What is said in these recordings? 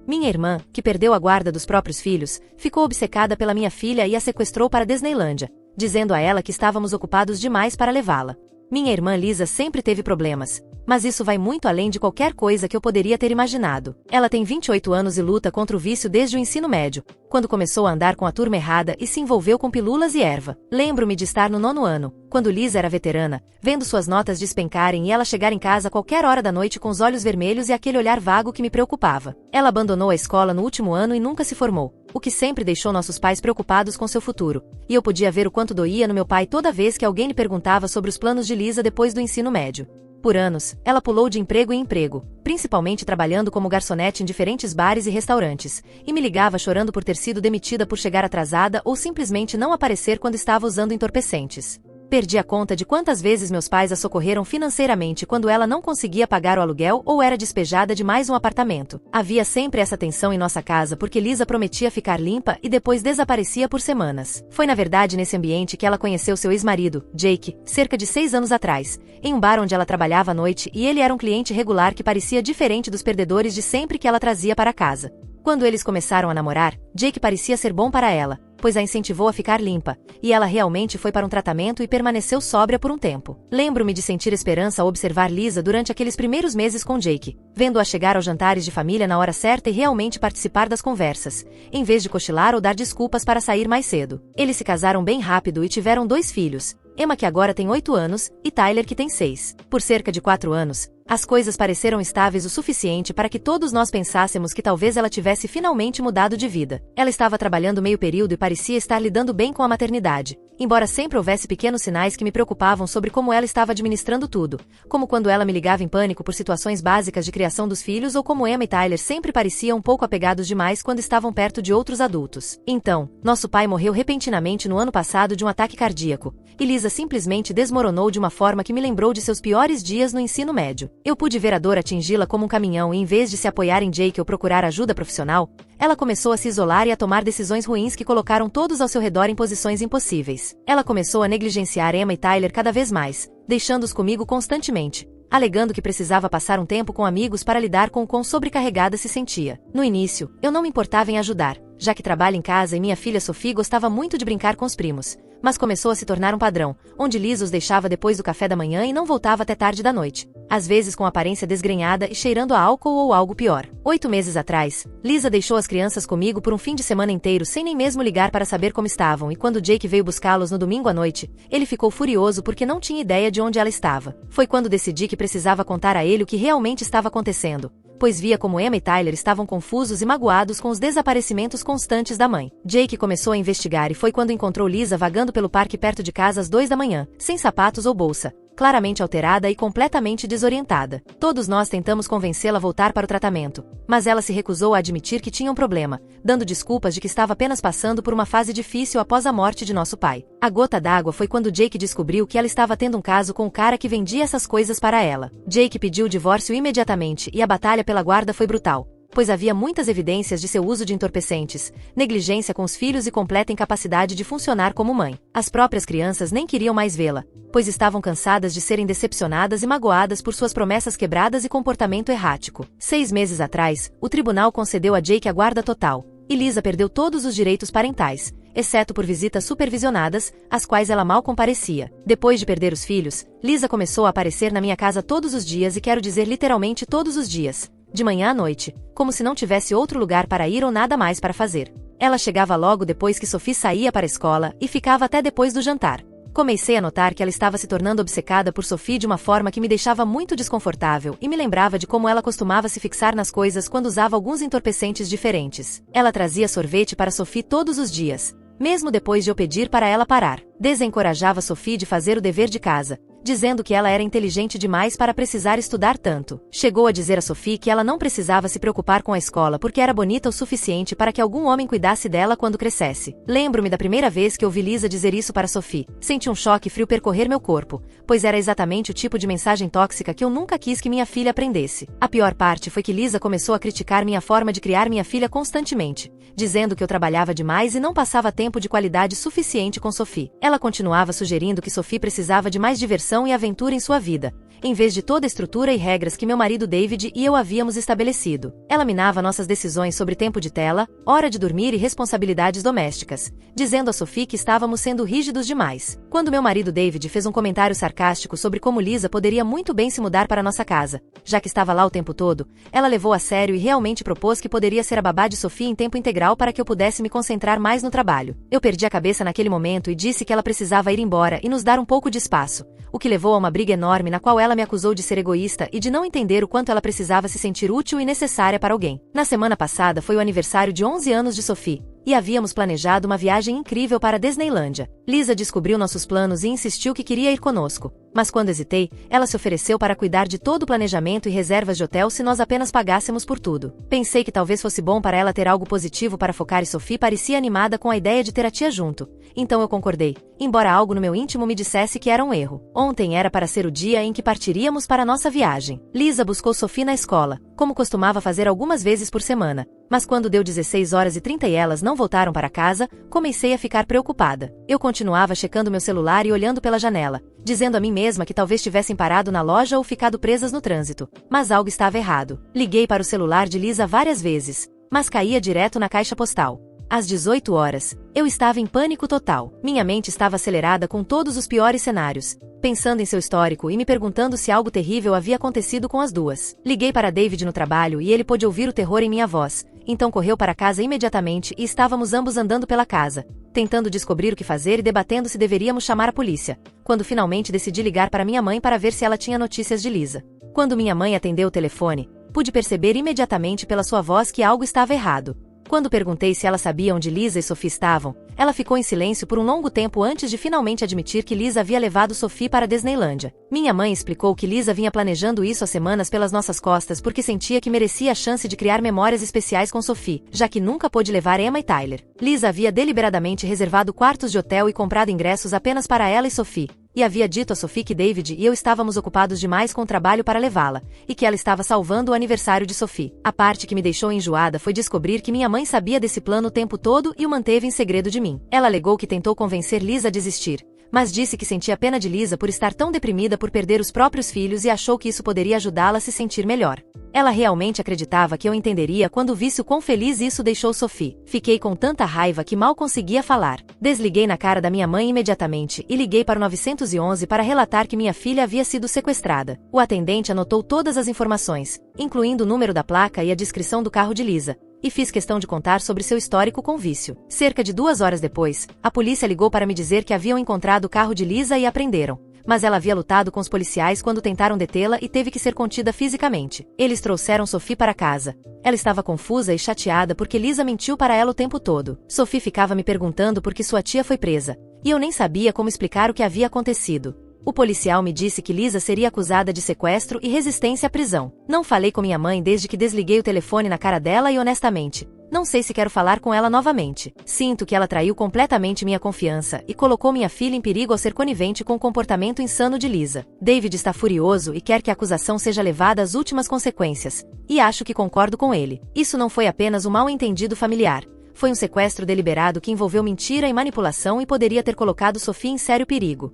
Minha irmã, que perdeu a guarda dos próprios filhos, ficou obcecada pela minha filha e a sequestrou para Disneylândia, dizendo a ela que estávamos ocupados demais para levá-la. Minha irmã Lisa sempre teve problemas, mas isso vai muito além de qualquer coisa que eu poderia ter imaginado. Ela tem 28 anos e luta contra o vício desde o ensino médio, quando começou a andar com a turma errada e se envolveu com pilulas e erva. Lembro-me de estar no 9º ano, quando Lisa era veterana, vendo suas notas despencarem e ela chegar em casa a qualquer hora da noite com os olhos vermelhos e aquele olhar vago que me preocupava. Ela abandonou a escola no último ano e nunca se formou, o que sempre deixou nossos pais preocupados com seu futuro, e eu podia ver o quanto doía no meu pai toda vez que alguém lhe perguntava sobre os planos de Lisa depois do ensino médio. Por anos, ela pulou de emprego em emprego, principalmente trabalhando como garçonete em diferentes bares e restaurantes, e me ligava chorando por ter sido demitida por chegar atrasada ou simplesmente não aparecer quando estava usando entorpecentes. Perdi a conta de quantas vezes meus pais a socorreram financeiramente quando ela não conseguia pagar o aluguel ou era despejada de mais um apartamento. Havia sempre essa tensão em nossa casa porque Lisa prometia ficar limpa e depois desaparecia por semanas. Foi na verdade nesse ambiente que ela conheceu seu ex-marido, Jake, cerca de 6 anos atrás, em um bar onde ela trabalhava à noite e ele era um cliente regular que parecia diferente dos perdedores de sempre que ela trazia para casa. Quando eles começaram a namorar, Jake parecia ser bom para ela, pois a incentivou a ficar limpa, e ela realmente foi para um tratamento e permaneceu sóbria por um tempo. Lembro-me de sentir esperança ao observar Lisa durante aqueles primeiros meses com Jake, vendo-a chegar aos jantares de família na hora certa e realmente participar das conversas, em vez de cochilar ou dar desculpas para sair mais cedo. Eles se casaram bem rápido e tiveram 2 filhos, Emma, que agora tem 8 anos, e Tyler, que tem 6. Por cerca de 4 anos, as coisas pareceram estáveis o suficiente para que todos nós pensássemos que talvez ela tivesse finalmente mudado de vida. Ela estava trabalhando meio período e parecia estar lidando bem com a maternidade, embora sempre houvesse pequenos sinais que me preocupavam sobre como ela estava administrando tudo, como quando ela me ligava em pânico por situações básicas de criação dos filhos ou como Emma e Tyler sempre pareciam um pouco apegados demais quando estavam perto de outros adultos. Então, nosso pai morreu repentinamente no ano passado de um ataque cardíaco, e Lisa simplesmente desmoronou de uma forma que me lembrou de seus piores dias no ensino médio. Eu pude ver a dor atingi-la como um caminhão e em vez de se apoiar em Jake ou procurar ajuda profissional, ela começou a se isolar e a tomar decisões ruins que colocaram todos ao seu redor em posições impossíveis. Ela começou a negligenciar Emma e Tyler cada vez mais, deixando-os comigo constantemente, alegando que precisava passar um tempo com amigos para lidar com o quão sobrecarregada se sentia. No início, eu não me importava em ajudar, já que trabalho em casa e minha filha Sophie gostava muito de brincar com os primos, mas começou a se tornar um padrão, onde Lisa os deixava depois do café da manhã e não voltava até tarde da noite, às vezes com aparência desgrenhada e cheirando a álcool ou algo pior. 8 meses atrás, Lisa deixou as crianças comigo por um fim de semana inteiro sem nem mesmo ligar para saber como estavam e quando Jake veio buscá-los no domingo à noite, ele ficou furioso porque não tinha ideia de onde ela estava. Foi quando decidi que precisava contar a ele o que realmente estava acontecendo, pois via como Emma e Tyler estavam confusos e magoados com os desaparecimentos constantes da mãe. Jake começou a investigar e foi quando encontrou Lisa vagando pelo parque perto de casa às 2 da manhã, sem sapatos ou bolsa, claramente alterada e completamente desorientada. Todos nós tentamos convencê-la a voltar para o tratamento, mas ela se recusou a admitir que tinha um problema, dando desculpas de que estava apenas passando por uma fase difícil após a morte de nosso pai. A gota d'água foi quando Jake descobriu que ela estava tendo um caso com o cara que vendia essas coisas para ela. Jake pediu o divórcio imediatamente e a batalha pela guarda foi brutal, pois havia muitas evidências de seu uso de entorpecentes, negligência com os filhos e completa incapacidade de funcionar como mãe. As próprias crianças nem queriam mais vê-la, pois estavam cansadas de serem decepcionadas e magoadas por suas promessas quebradas e comportamento errático. 6 meses atrás, o tribunal concedeu a Jake a guarda total, e Lisa perdeu todos os direitos parentais, exceto por visitas supervisionadas, às quais ela mal comparecia. Depois de perder os filhos, Lisa começou a aparecer na minha casa todos os dias e quero dizer literalmente todos os dias, de manhã à noite, como se não tivesse outro lugar para ir ou nada mais para fazer. Ela chegava logo depois que Sophie saía para a escola e ficava até depois do jantar. Comecei a notar que ela estava se tornando obcecada por Sophie de uma forma que me deixava muito desconfortável e me lembrava de como ela costumava se fixar nas coisas quando usava alguns entorpecentes diferentes. Ela trazia sorvete para Sophie todos os dias, mesmo depois de eu pedir para ela parar. Desencorajava Sophie de fazer o dever de casa, dizendo que ela era inteligente demais para precisar estudar tanto. Chegou a dizer a Sophie que ela não precisava se preocupar com a escola porque era bonita o suficiente para que algum homem cuidasse dela quando crescesse. Lembro-me da primeira vez que ouvi Lisa dizer isso para Sophie. Senti um choque frio percorrer meu corpo, pois era exatamente o tipo de mensagem tóxica que eu nunca quis que minha filha aprendesse. A pior parte foi que Lisa começou a criticar minha forma de criar minha filha constantemente, dizendo que eu trabalhava demais e não passava tempo de qualidade suficiente com Sophie. Ela continuava sugerindo que Sophie precisava de mais diversão diversão e aventura em sua vida, em vez de toda a estrutura e regras que meu marido David e eu havíamos estabelecido. Ela minava nossas decisões sobre tempo de tela, hora de dormir e responsabilidades domésticas, dizendo a Sophie que estávamos sendo rígidos demais. Quando meu marido David fez um comentário sarcástico sobre como Lisa poderia muito bem se mudar para nossa casa, já que estava lá o tempo todo, ela levou a sério e realmente propôs que poderia ser a babá de Sophie em tempo integral para que eu pudesse me concentrar mais no trabalho. Eu perdi a cabeça naquele momento e disse que ela precisava ir embora e nos dar um pouco de espaço, o que levou a uma briga enorme na qual ela me acusou de ser egoísta e de não entender o quanto ela precisava se sentir útil e necessária para alguém. Na semana passada foi o aniversário de 11 anos de Sophie, e havíamos planejado uma viagem incrível para a Disneylândia. Lisa descobriu nossos planos e insistiu que queria ir conosco, mas quando hesitei, ela se ofereceu para cuidar de todo o planejamento e reservas de hotel se nós apenas pagássemos por tudo. Pensei que talvez fosse bom para ela ter algo positivo para focar e Sophie parecia animada com a ideia de ter a tia junto, então eu concordei, embora algo no meu íntimo me dissesse que era um erro. Ontem era para ser o dia em que partiríamos para nossa viagem. Lisa buscou Sophie na escola, como costumava fazer algumas vezes por semana, mas quando deu 16h30 e elas não voltaram para casa, comecei a ficar preocupada. Eu continuava checando meu celular e olhando pela janela, dizendo a mim mesma que talvez tivessem parado na loja ou ficado presas no trânsito. Mas algo estava errado. Liguei para o celular de Lisa várias vezes, mas caía direto na caixa postal. Às 18h, eu estava em pânico total. Minha mente estava acelerada com todos os piores cenários, pensando em seu histórico e me perguntando se algo terrível havia acontecido com as duas. Liguei para David no trabalho e ele pôde ouvir o terror em minha voz, então correu para casa imediatamente e estávamos ambos andando pela casa, tentando descobrir o que fazer e debatendo se deveríamos chamar a polícia, quando finalmente decidi ligar para minha mãe para ver se ela tinha notícias de Lisa. Quando minha mãe atendeu o telefone, pude perceber imediatamente pela sua voz que algo estava errado. Quando perguntei se ela sabia onde Lisa e Sophie estavam, ela ficou em silêncio por um longo tempo antes de finalmente admitir que Lisa havia levado Sophie para a Disneylândia. Minha mãe explicou que Lisa vinha planejando isso há semanas pelas nossas costas porque sentia que merecia a chance de criar memórias especiais com Sophie, já que nunca pôde levar Emma e Tyler. Lisa havia deliberadamente reservado quartos de hotel e comprado ingressos apenas para ela e Sophie, e havia dito a Sophie que David e eu estávamos ocupados demais com o trabalho para levá-la, e que ela estava salvando o aniversário de Sophie. A parte que me deixou enjoada foi descobrir que minha mãe sabia desse plano o tempo todo e o manteve em segredo de mim. Ela alegou que tentou convencer Lisa a desistir, mas disse que sentia pena de Lisa por estar tão deprimida por perder os próprios filhos e achou que isso poderia ajudá-la a se sentir melhor. Ela realmente acreditava que eu entenderia quando visse o quão feliz isso deixou Sophie. Fiquei com tanta raiva que mal conseguia falar. Desliguei na cara da minha mãe imediatamente e liguei para o 911 para relatar que minha filha havia sido sequestrada. O atendente anotou todas as informações, incluindo o número da placa e a descrição do carro de Lisa, e fiz questão de contar sobre seu histórico com vício. Cerca de 2 horas depois, a polícia ligou para me dizer que haviam encontrado o carro de Lisa e a prenderam, mas ela havia lutado com os policiais quando tentaram detê-la e teve que ser contida fisicamente. Eles trouxeram Sophie para casa. Ela estava confusa e chateada porque Lisa mentiu para ela o tempo todo. Sophie ficava me perguntando por que sua tia foi presa, e eu nem sabia como explicar o que havia acontecido. O policial me disse que Lisa seria acusada de sequestro e resistência à prisão. Não falei com minha mãe desde que desliguei o telefone na cara dela e honestamente, não sei se quero falar com ela novamente. Sinto que ela traiu completamente minha confiança e colocou minha filha em perigo ao ser conivente com o comportamento insano de Lisa. David está furioso e quer que a acusação seja levada às últimas consequências, e acho que concordo com ele. Isso não foi apenas um mal-entendido familiar. Foi um sequestro deliberado que envolveu mentira e manipulação e poderia ter colocado Sophie em sério perigo.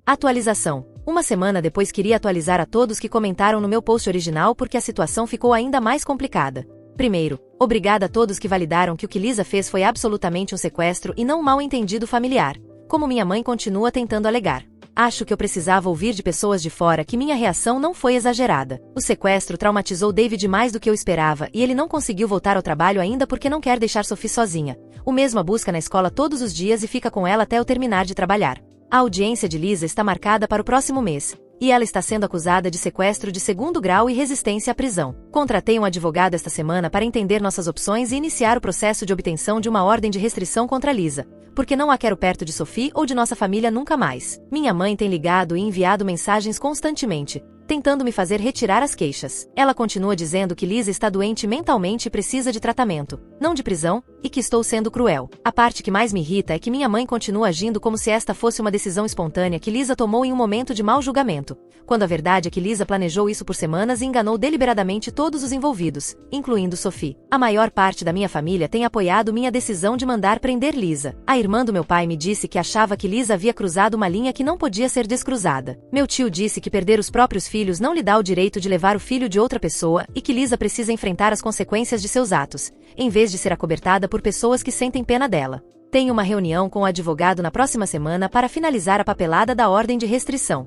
Atualização. Uma semana depois queria atualizar a todos que comentaram no meu post original porque a situação ficou ainda mais complicada. Primeiro, obrigada a todos que validaram que o que Lisa fez foi absolutamente um sequestro e não um mal-entendido familiar, como minha mãe continua tentando alegar. Acho que eu precisava ouvir de pessoas de fora que minha reação não foi exagerada. O sequestro traumatizou David mais do que eu esperava e ele não conseguiu voltar ao trabalho ainda porque não quer deixar Sophie sozinha. O mesmo a busca na escola todos os dias e fica com ela até eu terminar de trabalhar. A audiência de Lisa está marcada para o próximo mês, e ela está sendo acusada de sequestro de 2º grau e resistência à prisão. Contratei um advogado esta semana para entender nossas opções e iniciar o processo de obtenção de uma ordem de restrição contra Lisa, porque não a quero perto de Sophie ou de nossa família nunca mais. Minha mãe tem ligado e enviado mensagens constantemente, tentando me fazer retirar as queixas. Ela continua dizendo que Lisa está doente mentalmente e precisa de tratamento, não de prisão, e que estou sendo cruel. A parte que mais me irrita é que minha mãe continua agindo como se esta fosse uma decisão espontânea que Lisa tomou em um momento de mau julgamento, quando a verdade é que Lisa planejou isso por semanas e enganou deliberadamente todos os envolvidos, incluindo Sophie. A maior parte da minha família tem apoiado minha decisão de mandar prender Lisa. A irmã do meu pai me disse que achava que Lisa havia cruzado uma linha que não podia ser descruzada. Meu tio disse que perder os próprios filhos não lhe dá o direito de levar o filho de outra pessoa e que Lisa precisa enfrentar as consequências de seus atos, em vez de ser acobertada por pessoas que sentem pena dela. Tenho uma reunião com o advogado na próxima semana para finalizar a papelada da ordem de restrição.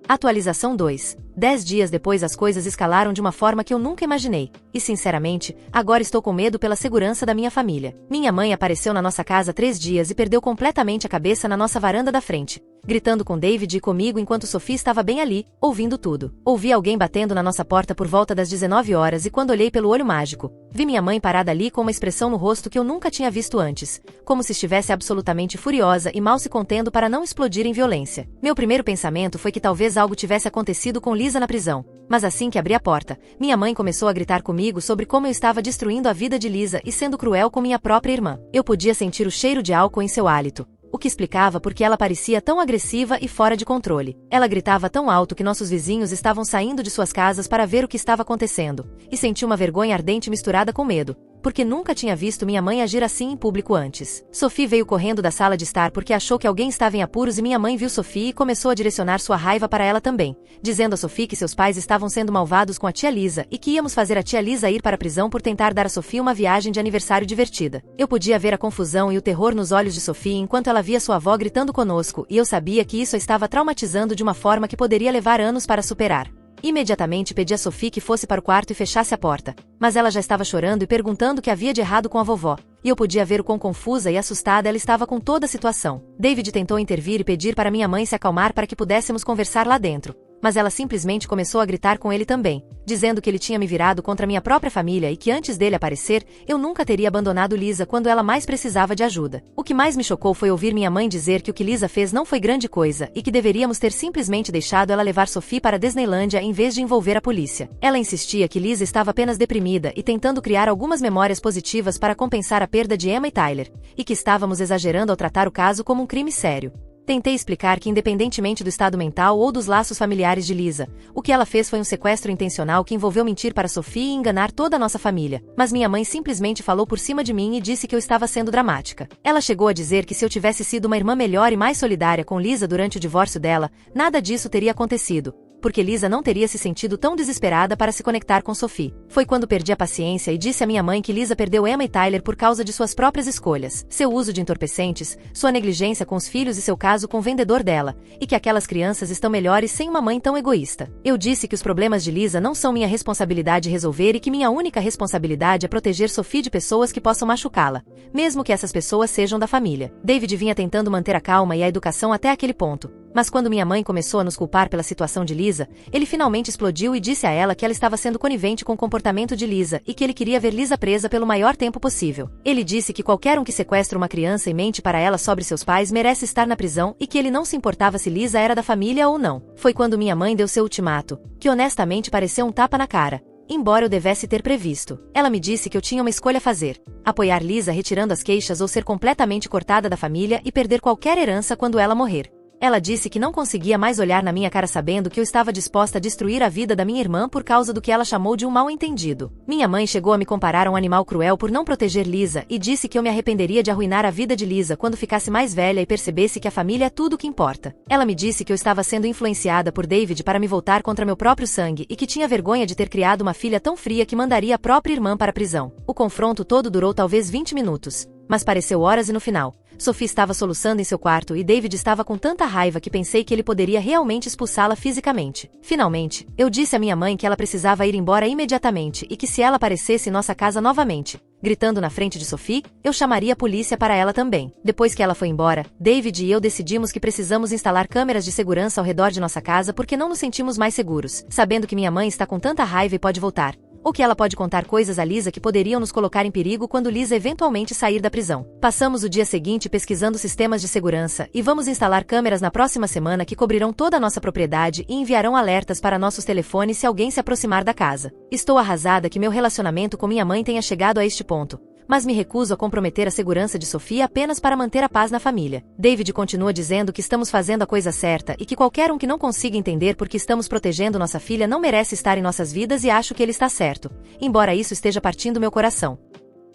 Atualização 2. 10 dias depois as coisas escalaram de uma forma que eu nunca imaginei, e sinceramente, agora estou com medo pela segurança da minha família. Minha mãe apareceu na nossa casa 3 dias e perdeu completamente a cabeça na nossa varanda da frente, gritando com David e comigo enquanto Sophie estava bem ali, ouvindo tudo. Ouvi alguém batendo na nossa porta por volta das 19 horas e quando olhei pelo olho mágico, vi minha mãe parada ali com uma expressão no rosto que eu nunca tinha visto antes, como se estivesse absolutamente furiosa e mal se contendo para não explodir em violência. Meu primeiro pensamento foi que talvez algo tivesse acontecido com Lisa na prisão, mas assim que abri a porta, minha mãe começou a gritar comigo sobre como eu estava destruindo a vida de Lisa e sendo cruel com minha própria irmã. Eu podia sentir o cheiro de álcool em seu hálito, o que explicava porque ela parecia tão agressiva e fora de controle. Ela gritava tão alto que nossos vizinhos estavam saindo de suas casas para ver o que estava acontecendo, e senti uma vergonha ardente misturada com medo, porque nunca tinha visto minha mãe agir assim em público antes. Sophie veio correndo da sala de estar porque achou que alguém estava em apuros e minha mãe viu Sophie e começou a direcionar sua raiva para ela também, dizendo a Sophie que seus pais estavam sendo malvados com a tia Lisa e que íamos fazer a tia Lisa ir para a prisão por tentar dar a Sophie uma viagem de aniversário divertida. Eu podia ver a confusão e o terror nos olhos de Sophie enquanto ela via sua avó gritando conosco e eu sabia que isso a estava traumatizando de uma forma que poderia levar anos para superar. Imediatamente pedi a Sophie que fosse para o quarto e fechasse a porta, mas ela já estava chorando e perguntando o que havia de errado com a vovó, e eu podia ver o quão confusa e assustada ela estava com toda a situação. David tentou intervir e pedir para minha mãe se acalmar para que pudéssemos conversar lá dentro, mas ela simplesmente começou a gritar com ele também, dizendo que ele tinha me virado contra minha própria família e que antes dele aparecer, eu nunca teria abandonado Lisa quando ela mais precisava de ajuda. O que mais me chocou foi ouvir minha mãe dizer que o que Lisa fez não foi grande coisa e que deveríamos ter simplesmente deixado ela levar Sophie para a Disneylândia em vez de envolver a polícia. Ela insistia que Lisa estava apenas deprimida e tentando criar algumas memórias positivas para compensar a perda de Emma e Tyler, e que estávamos exagerando ao tratar o caso como um crime sério. Tentei explicar que independentemente do estado mental ou dos laços familiares de Lisa, o que ela fez foi um sequestro intencional que envolveu mentir para Sophie e enganar toda a nossa família, mas minha mãe simplesmente falou por cima de mim e disse que eu estava sendo dramática. Ela chegou a dizer que se eu tivesse sido uma irmã melhor e mais solidária com Lisa durante o divórcio dela, nada disso teria acontecido, porque Lisa não teria se sentido tão desesperada para se conectar com Sophie. Foi quando perdi a paciência e disse à minha mãe que Lisa perdeu Emma e Tyler por causa de suas próprias escolhas, seu uso de entorpecentes, sua negligência com os filhos e seu caso com o vendedor dela, e que aquelas crianças estão melhores sem uma mãe tão egoísta. Eu disse que os problemas de Lisa não são minha responsabilidade resolver e que minha única responsabilidade é proteger Sophie de pessoas que possam machucá-la, mesmo que essas pessoas sejam da família. David vinha tentando manter a calma e a educação até aquele ponto, mas quando minha mãe começou a nos culpar pela situação de Lisa, ele finalmente explodiu e disse a ela que ela estava sendo conivente com o comportamento de Lisa e que ele queria ver Lisa presa pelo maior tempo possível. Ele disse que qualquer um que sequestra uma criança e mente para ela sobre seus pais merece estar na prisão e que ele não se importava se Lisa era da família ou não. Foi quando minha mãe deu seu ultimato, que honestamente pareceu um tapa na cara, embora eu devesse ter previsto. Ela me disse que eu tinha uma escolha a fazer: apoiar Lisa retirando as queixas ou ser completamente cortada da família e perder qualquer herança quando ela morrer. Ela disse que não conseguia mais olhar na minha cara sabendo que eu estava disposta a destruir a vida da minha irmã por causa do que ela chamou de um mal-entendido. Minha mãe chegou a me comparar a um animal cruel por não proteger Lisa e disse que eu me arrependeria de arruinar a vida de Lisa quando ficasse mais velha e percebesse que a família é tudo o que importa. Ela me disse que eu estava sendo influenciada por David para me voltar contra meu próprio sangue e que tinha vergonha de ter criado uma filha tão fria que mandaria a própria irmã para a prisão. O confronto todo durou talvez 20 minutos, mas pareceu horas e no final, Sophie estava soluçando em seu quarto e David estava com tanta raiva que pensei que ele poderia realmente expulsá-la fisicamente. Finalmente, eu disse à minha mãe que ela precisava ir embora imediatamente e que se ela aparecesse em nossa casa novamente, gritando na frente de Sophie, eu chamaria a polícia para ela também. Depois que ela foi embora, David e eu decidimos que precisamos instalar câmeras de segurança ao redor de nossa casa porque não nos sentimos mais seguros, sabendo que minha mãe está com tanta raiva e pode voltar. ou que ela pode contar coisas a Lisa que poderiam nos colocar em perigo quando Lisa eventualmente sair da prisão. Passamos o dia seguinte pesquisando sistemas de segurança e vamos instalar câmeras na próxima semana que cobrirão toda a nossa propriedade e enviarão alertas para nossos telefones se alguém se aproximar da casa. Estou arrasada que meu relacionamento com minha mãe tenha chegado a este ponto, mas me recuso a comprometer a segurança de Sophie apenas para manter a paz na família. David continua dizendo que estamos fazendo a coisa certa e que qualquer um que não consiga entender por que estamos protegendo nossa filha não merece estar em nossas vidas e acho que ele está certo, embora isso esteja partindo meu coração.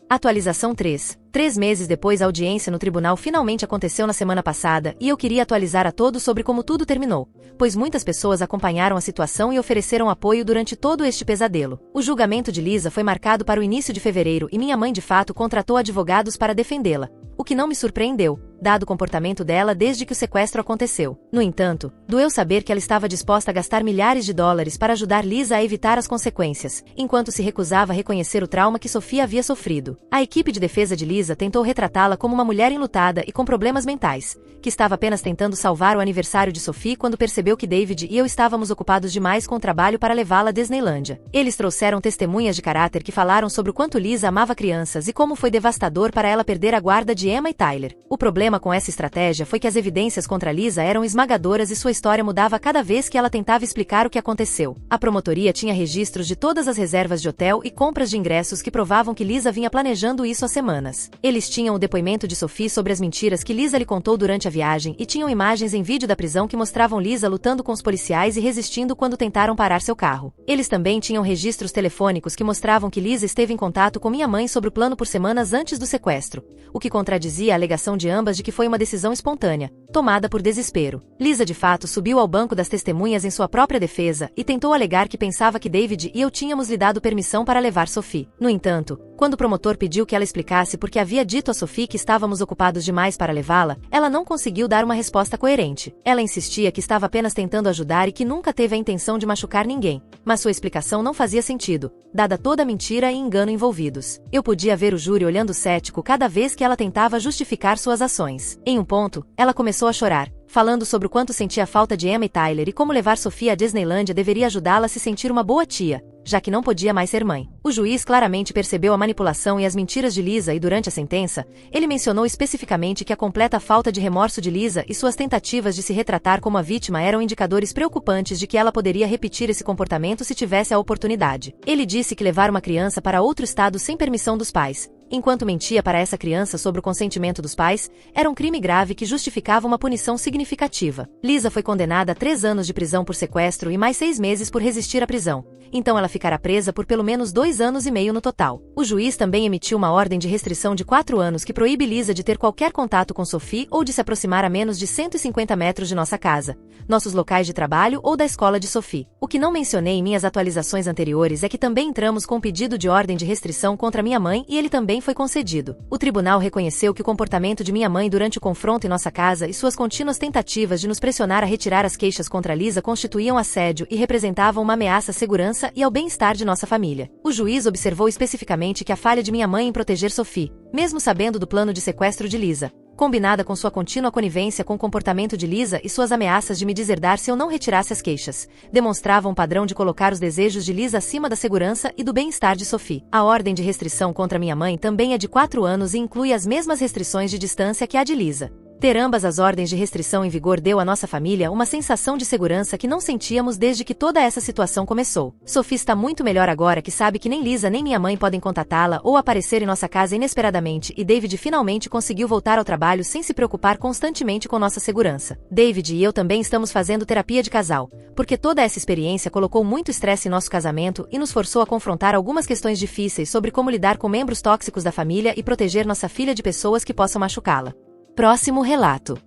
Atualização 3. 3 meses depois, a audiência no tribunal finalmente aconteceu na semana passada e eu queria atualizar a todos sobre como tudo terminou, pois muitas pessoas acompanharam a situação e ofereceram apoio durante todo este pesadelo. O julgamento de Lisa foi marcado para o início de fevereiro e minha mãe de fato contratou advogados para defendê-la, o que não me surpreendeu, dado o comportamento dela desde que o sequestro aconteceu. No entanto, doeu saber que ela estava disposta a gastar milhares de dólares para ajudar Lisa a evitar as consequências, enquanto se recusava a reconhecer o trauma que Sophie havia sofrido. A equipe de defesa de Lisa tentou retratá-la como uma mulher enlutada e com problemas mentais, que estava apenas tentando salvar o aniversário de Sophie quando percebeu que David e eu estávamos ocupados demais com o trabalho para levá-la à Disneylândia. Eles trouxeram testemunhas de caráter que falaram sobre o quanto Lisa amava crianças e como foi devastador para ela perder a guarda de Emma e Tyler. O problema com essa estratégia foi que as evidências contra Lisa eram esmagadoras e sua história mudava cada vez que ela tentava explicar o que aconteceu. A promotoria tinha registros de todas as reservas de hotel e compras de ingressos que provavam que Lisa vinha planejando isso há semanas. Eles tinham o depoimento de Sophie sobre as mentiras que Lisa lhe contou durante a viagem e tinham imagens em vídeo da prisão que mostravam Lisa lutando com os policiais e resistindo quando tentaram parar seu carro. Eles também tinham registros telefônicos que mostravam que Lisa esteve em contato com minha mãe sobre o plano por semanas antes do sequestro, o que contradizia a alegação de ambas de que foi uma decisão espontânea, tomada por desespero. Lisa de fato subiu ao banco das testemunhas em sua própria defesa e tentou alegar que pensava que David e eu tínhamos lhe dado permissão para levar Sophie. No entanto, quando o promotor pediu que ela explicasse por que havia dito a Sophie que estávamos ocupados demais para levá-la, ela não conseguiu dar uma resposta coerente. Ela insistia que estava apenas tentando ajudar e que nunca teve a intenção de machucar ninguém, mas sua explicação não fazia sentido, dada toda a mentira e engano envolvidos. Eu podia ver o júri olhando cético cada vez que ela tentava justificar suas ações. Em um ponto, ela começou a chorar, falando sobre o quanto sentia falta de Emma e Tyler e como levar Sophie à Disneylândia deveria ajudá-la a se sentir uma boa tia, já que não podia mais ser mãe. O juiz claramente percebeu a manipulação e as mentiras de Lisa e durante a sentença, ele mencionou especificamente que a completa falta de remorso de Lisa e suas tentativas de se retratar como a vítima eram indicadores preocupantes de que ela poderia repetir esse comportamento se tivesse a oportunidade. Ele disse que levar uma criança para outro estado sem permissão dos pais, enquanto mentia para essa criança sobre o consentimento dos pais, era um crime grave que justificava uma punição significativa. Lisa foi condenada a 3 anos de prisão por sequestro e mais 6 meses por resistir à prisão, então ela ficará presa por pelo menos 2 anos e meio no total. O juiz também emitiu uma ordem de restrição de 4 anos que proíbe Lisa de ter qualquer contato com Sophie ou de se aproximar a menos de 150 metros de nossa casa, nossos locais de trabalho ou da escola de Sophie. O que não mencionei em minhas atualizações anteriores é que também entramos com um pedido de ordem de restrição contra minha mãe e ele também foi concedido. O tribunal reconheceu que o comportamento de minha mãe durante o confronto em nossa casa e suas contínuas tentativas de nos pressionar a retirar as queixas contra Lisa constituíam assédio e representavam uma ameaça à segurança e ao bem-estar de nossa família. O juiz observou especificamente que a falha de minha mãe em proteger Sophie, mesmo sabendo do plano de sequestro de Lisa, combinada com sua contínua conivência com o comportamento de Lisa e suas ameaças de me deserdar se eu não retirasse as queixas, demonstrava um padrão de colocar os desejos de Lisa acima da segurança e do bem-estar de Sophie. A ordem de restrição contra minha mãe também é de 4 anos e inclui as mesmas restrições de distância que a de Lisa. Ter ambas as ordens de restrição em vigor deu à nossa família uma sensação de segurança que não sentíamos desde que toda essa situação começou. Sophie está muito melhor agora que sabe que nem Lisa nem minha mãe podem contatá-la ou aparecer em nossa casa inesperadamente e David finalmente conseguiu voltar ao trabalho sem se preocupar constantemente com nossa segurança. David e eu também estamos fazendo terapia de casal, porque toda essa experiência colocou muito estresse em nosso casamento e nos forçou a confrontar algumas questões difíceis sobre como lidar com membros tóxicos da família e proteger nossa filha de pessoas que possam machucá-la. Próximo relato.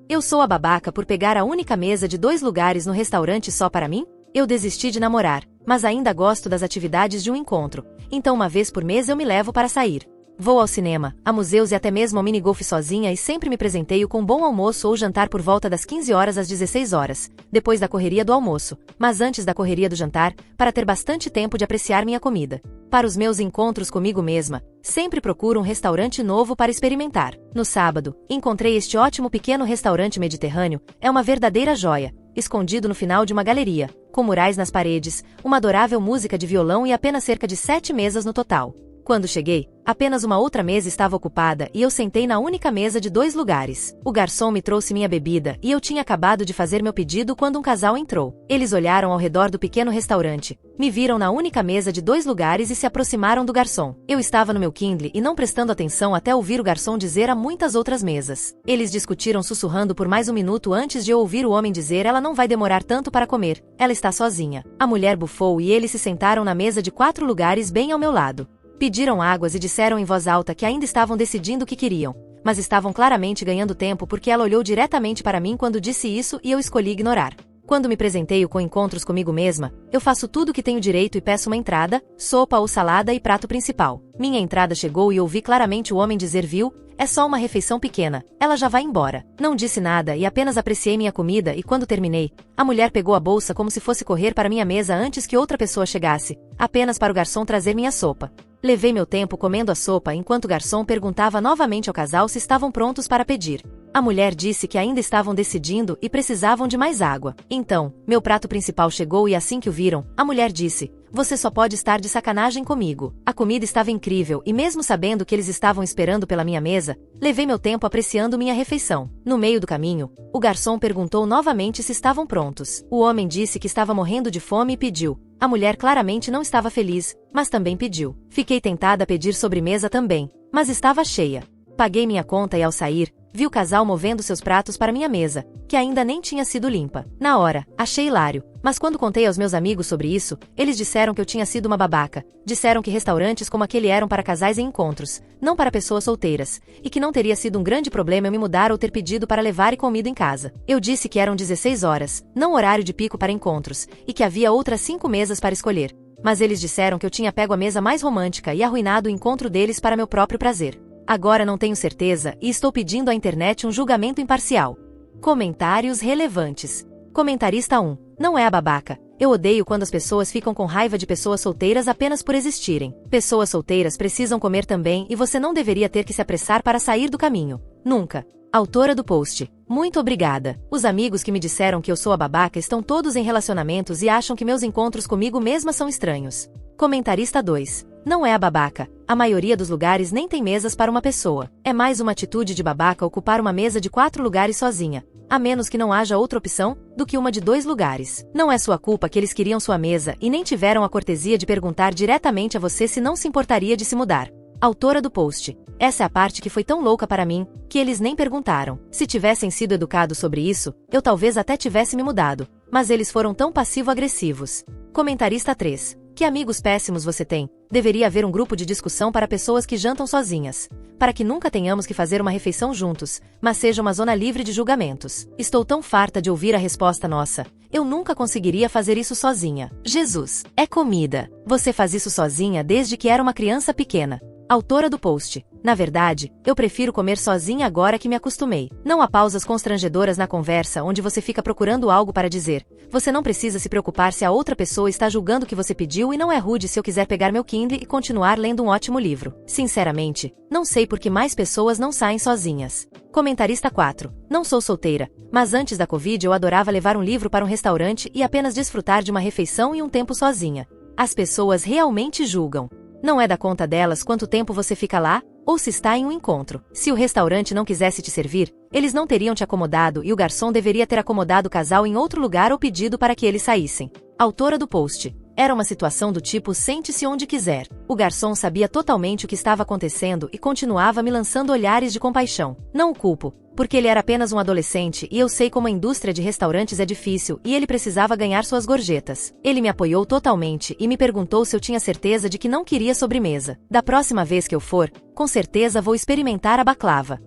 Eu sou a babaca por pegar a única mesa de 2 lugares no restaurante só para mim? Eu desisti de namorar, mas ainda gosto das atividades de um encontro, então uma vez por mês eu me levo para sair. Vou ao cinema, a museus e até mesmo ao minigolf sozinha e sempre me presenteio com bom almoço ou jantar por volta das 15 horas às 16 horas, depois da correria do almoço, mas antes da correria do jantar, para ter bastante tempo de apreciar minha comida. Para os meus encontros comigo mesma, sempre procuro um restaurante novo para experimentar. No sábado, encontrei este ótimo pequeno restaurante mediterrâneo, é uma verdadeira joia, escondido no final de uma galeria, com murais nas paredes, uma adorável música de violão e apenas cerca de 7 mesas no total. Quando cheguei, apenas uma outra mesa estava ocupada e eu sentei na única mesa de 2 lugares. O garçom me trouxe minha bebida e eu tinha acabado de fazer meu pedido quando um casal entrou. Eles olharam ao redor do pequeno restaurante, me viram na única mesa de 2 lugares e se aproximaram do garçom. Eu estava no meu Kindle e não prestando atenção até ouvir o garçom dizer a muitas outras mesas. Eles discutiram sussurrando por mais um minuto antes de eu ouvir o homem dizer: ela não vai demorar tanto para comer, ela está sozinha. A mulher bufou e eles se sentaram na mesa de 4 lugares bem ao meu lado. Pediram águas e disseram em voz alta que ainda estavam decidindo o que queriam, mas estavam claramente ganhando tempo porque ela olhou diretamente para mim quando disse isso e eu escolhi ignorar. Quando me presenteio com encontros comigo mesma, eu faço tudo o que tenho direito e peço uma entrada, sopa ou salada e prato principal. Minha entrada chegou e ouvi claramente o homem dizer: viu, é só uma refeição pequena, ela já vai embora. Não disse nada e apenas apreciei minha comida e quando terminei, a mulher pegou a bolsa como se fosse correr para minha mesa antes que outra pessoa chegasse, apenas para o garçom trazer minha sopa. Levei meu tempo comendo a sopa enquanto o garçom perguntava novamente ao casal se estavam prontos para pedir. A mulher disse que ainda estavam decidindo e precisavam de mais água. Então, meu prato principal chegou e assim que o viram, a mulher disse: você só pode estar de sacanagem comigo. A comida estava incrível e mesmo sabendo que eles estavam esperando pela minha mesa, levei meu tempo apreciando minha refeição. No meio do caminho, o garçom perguntou novamente se estavam prontos. O homem disse que estava morrendo de fome e pediu. A mulher claramente não estava feliz, mas também pediu. Fiquei tentada a pedir sobremesa também, mas estava cheia. Paguei minha conta e ao sair, vi o casal movendo seus pratos para minha mesa, que ainda nem tinha sido limpa. Na hora, achei hilário, mas quando contei aos meus amigos sobre isso, eles disseram que eu tinha sido uma babaca. Disseram que restaurantes como aquele eram para casais em encontros, não para pessoas solteiras, e que não teria sido um grande problema eu me mudar ou ter pedido para levar e comido em casa. Eu disse que eram 16 horas, não horário de pico para encontros, e que havia outras 5 mesas para escolher. Mas eles disseram que eu tinha pego a mesa mais romântica e arruinado o encontro deles para meu próprio prazer. Agora não tenho certeza e estou pedindo à internet um julgamento imparcial. Comentários relevantes. Comentarista 1. Não é a babaca. Eu odeio quando as pessoas ficam com raiva de pessoas solteiras apenas por existirem. Pessoas solteiras precisam comer também e você não deveria ter que se apressar para sair do caminho. Nunca. Autora do post. Muito obrigada. Os amigos que me disseram que eu sou a babaca estão todos em relacionamentos e acham que meus encontros comigo mesma são estranhos. Comentarista 2. Não é a babaca. A maioria dos lugares nem tem mesas para uma pessoa. É mais uma atitude de babaca ocupar uma mesa de 4 lugares sozinha, a menos que não haja outra opção, do que uma de 2 lugares. Não é sua culpa que eles queriam sua mesa e nem tiveram a cortesia de perguntar diretamente a você se não se importaria de se mudar. Autora do post. Essa é a parte que foi tão louca para mim, que eles nem perguntaram. Se tivessem sido educados sobre isso, eu talvez até tivesse me mudado. Mas eles foram tão passivo-agressivos. Comentarista 3. Que amigos péssimos você tem? Deveria haver um grupo de discussão para pessoas que jantam sozinhas. Para que nunca tenhamos que fazer uma refeição juntos, mas seja uma zona livre de julgamentos. Estou tão farta de ouvir a resposta nossa. Eu nunca conseguiria fazer isso sozinha. Jesus, é comida. Você faz isso sozinha desde que era uma criança pequena. Autora do post. Na verdade, eu prefiro comer sozinha agora que me acostumei. Não há pausas constrangedoras na conversa onde você fica procurando algo para dizer. Você não precisa se preocupar se a outra pessoa está julgando o que você pediu e não é rude se eu quiser pegar meu Kindle e continuar lendo um ótimo livro. Sinceramente, não sei por que mais pessoas não saem sozinhas. Comentarista 4. Não sou solteira, mas antes da Covid eu adorava levar um livro para um restaurante e apenas desfrutar de uma refeição e um tempo sozinha. As pessoas realmente julgam. Não é da conta delas quanto tempo você fica lá, ou se está em um encontro. Se o restaurante não quisesse te servir, eles não teriam te acomodado e o garçom deveria ter acomodado o casal em outro lugar ou pedido para que eles saíssem. Autora do post. Era uma situação do tipo sente-se onde quiser. O garçom sabia totalmente o que estava acontecendo e continuava me lançando olhares de compaixão. Não o culpo, porque ele era apenas um adolescente e eu sei como a indústria de restaurantes é difícil e ele precisava ganhar suas gorjetas. Ele me apoiou totalmente e me perguntou se eu tinha certeza de que não queria sobremesa. Da próxima vez que eu for, com certeza vou experimentar a baklava.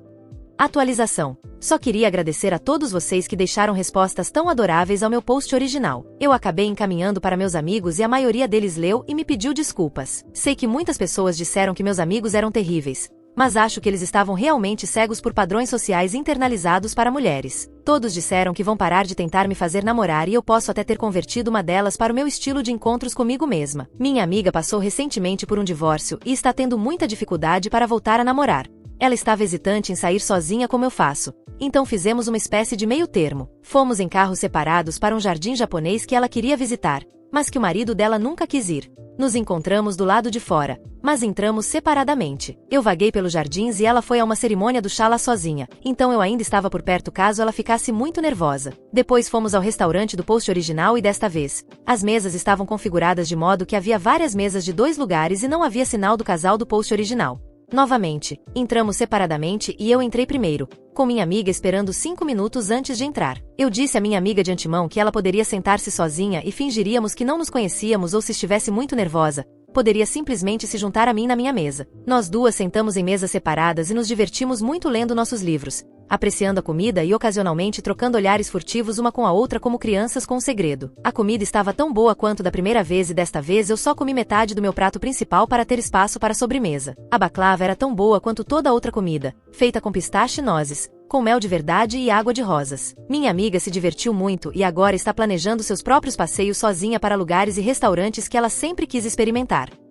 Atualização. Só queria agradecer a todos vocês que deixaram respostas tão adoráveis ao meu post original. Eu acabei encaminhando para meus amigos e a maioria deles leu e me pediu desculpas. Sei que muitas pessoas disseram que meus amigos eram terríveis, mas acho que eles estavam realmente cegos por padrões sociais internalizados para mulheres. Todos disseram que vão parar de tentar me fazer namorar e eu posso até ter convertido uma delas para o meu estilo de encontros comigo mesma. Minha amiga passou recentemente por um divórcio e está tendo muita dificuldade para voltar a namorar. Ela estava hesitante em sair sozinha como eu faço. Então fizemos uma espécie de meio termo. Fomos em carros separados para um jardim japonês que ela queria visitar, mas que o marido dela nunca quis ir. Nos encontramos do lado de fora, mas entramos separadamente. Eu vaguei pelos jardins e ela foi a uma cerimônia do chá lá sozinha, então eu ainda estava por perto caso ela ficasse muito nervosa. Depois fomos ao restaurante do post original e desta vez, as mesas estavam configuradas de modo que havia várias mesas de 2 lugares e não havia sinal do casal do post original. Novamente, entramos separadamente e eu entrei primeiro, com minha amiga esperando 5 minutos antes de entrar. Eu disse à minha amiga de antemão que ela poderia sentar-se sozinha e fingiríamos que não nos conhecíamos ou se estivesse muito nervosa, poderia simplesmente se juntar a mim na minha mesa. Nós duas sentamos em mesas separadas e nos divertimos muito lendo nossos livros, apreciando a comida e ocasionalmente trocando olhares furtivos uma com a outra como crianças com um segredo. A comida estava tão boa quanto da primeira vez e desta vez eu só comi metade do meu prato principal para ter espaço para a sobremesa. A baklava era tão boa quanto toda a outra comida, feita com pistache e nozes, com mel de verdade e água de rosas. Minha amiga se divertiu muito e agora está planejando seus próprios passeios sozinha para lugares e restaurantes que ela sempre quis experimentar.